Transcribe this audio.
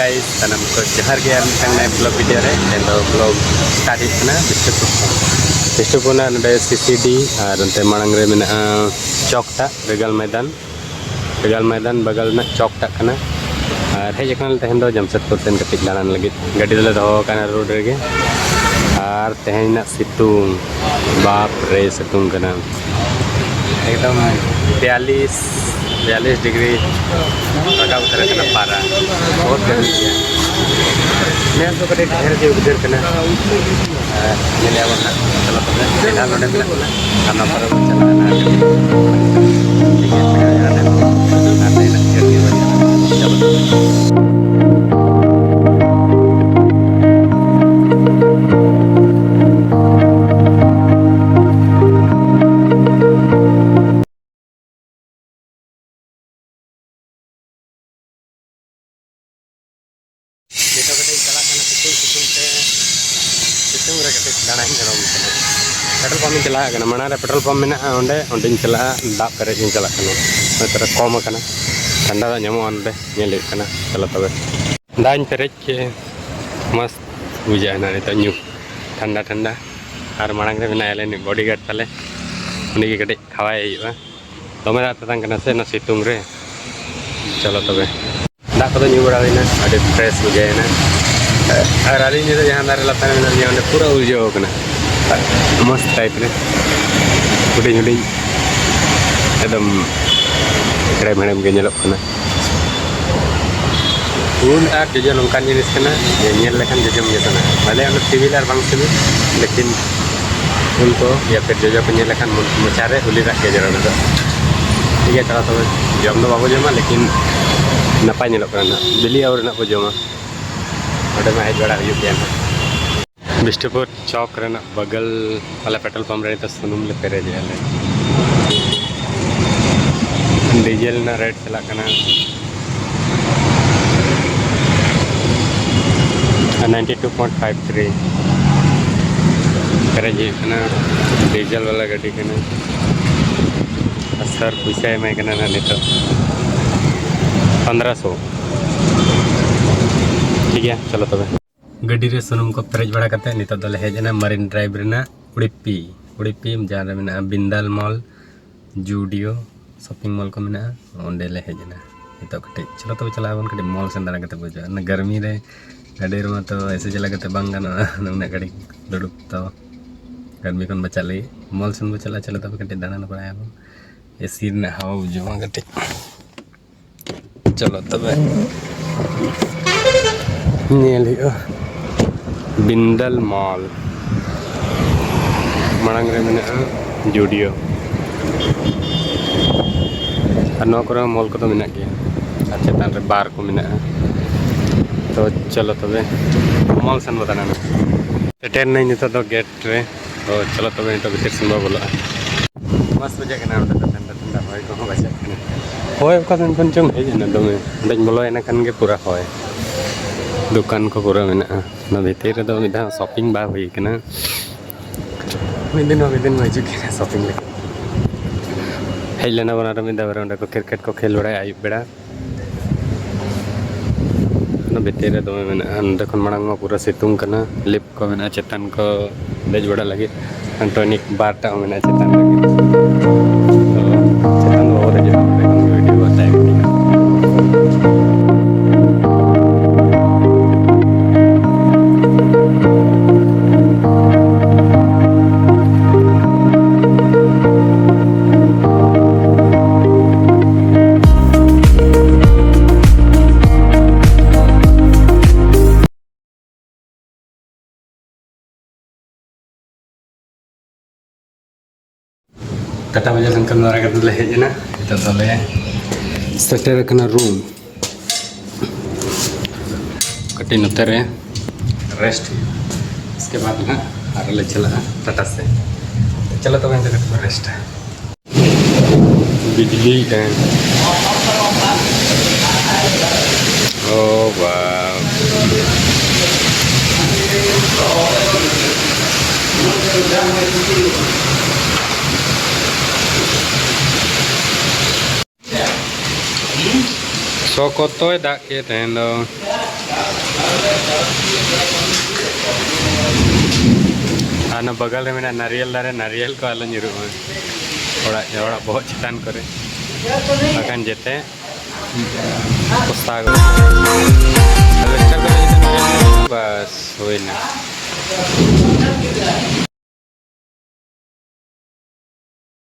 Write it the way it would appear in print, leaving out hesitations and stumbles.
guys, tanam ko jahar ge ar mitang nai vlog video re endo vlog start ikna Bistupur na nade CCD ar ante marang re mena chokta regal Medan bagal na chokta kana ar hej akana tehen do Jamshedpur ten katik dalan lagit gadi dole doho kana road rege ar tehen na situng bap re situng kana एकदम 42 degree रखा उतर करना पारा बहुत गर्मी है मैं तो कटे ठहर के उधर करना मिले अब ना चलो तो मैं लोडे में खाना पर चला ना ठीक है आते हैं ना चलो पेट्रोल पंप चला मना पेट्रोल पंप में अंडे चला दा पेरेज चला कम ठंडा नामो अंडे चलो तब दा पेरेज के मस्त बुझा नित ठंडा ठंडा और मांग मेले बॉडी गार्ड ताले उन्हीं कटे खावाई दमे दा तेतान से सितुंग रे चलो तब दा को बड़ा फ्रेश बुझाना और अली जहाँ दारे लाता पूरा उलझो मस्त टाइप रे हुडिंग एकदम हेड़म हेड़म के उन और जोजो नौकान जिनिस लेकिन जोजो गेसना भले सिविल और सिविल लेकिन उनको या फिर जोजो को लेकिन मोचारे उली के जरा ठीक है चला तब जम दो बाबू जमा लेकिन नपाय बिली और को जमा में हज बड़ा गया बिष्टुपुर चौक बगल वाला पेट्रोल पंप रे तो सुनुम ले पेरेज डीजल ना रेट चला 92.53 पेरेज डीजल वाला गाड़ी सर पैसा एम नित 1500 ठीक है चलो तब गड्डी रे सुनुम को पेरेज बड़ा करते नित दले हेजना मरीन ड्राइव रेना उड़ीपी जहाँ रे मेना Bindal mall Zudio shopping mall को मेना ओंडे ले हेजना नित कटे चलो तब चला बन कटे मॉल सेन दाना कते बुझा ना गर्मी रे गाड़ी रे तो ऐसे चला कते बांग गाना ना गाड़ी दुड़ुक तो गर्मी कोन बचा ले मॉल सेन बचला चलो तब कटे दाना न पड़ाया एसी ना हवा बुझवा कटे चलो तब बिंदल मॉल मांग रे में जूडियो और मॉल को तो मेना गया चेतान रे बार को मेना तो चलो तब मॉल सन बताना सेटेर नहीं नित तो गेट रे तो चलो तब नित भीतर सेन बोला मस्त बुझा ठंडा ठंडा हय को बचा हय का चंग हेजना दमे बोलोना खान के पूरा हय दुकान को पूरा मेना भीतर रे मिदा शॉपिंग बा हुई मिद दिन हजूँ शॉपिंग हेजना बना मिदा बार को क्रिकेट को खेल बड़ा आयुब बेड़ा भीतर दमे मेना खन मांग पूरा सितुंग लिप को मेना चेतान को देज बड़ा लगे टॉनिक बारटा मेना चेतान लगे तो चेतान बाबू देज वीडियो बताए टाटा बजा संकल द्वारा करते हेजना तो सेटर रूम कटी नोते रे रेस्ट इसके बाद ना आरे चला टाटा से चलो तो रेस्ट बिजली है ओ वाह So kotoy dak ke tendo आना बगल में नारियल दारे नारियल को आलो nyuruh orang bawa cetan kore akan jete pustago bas huina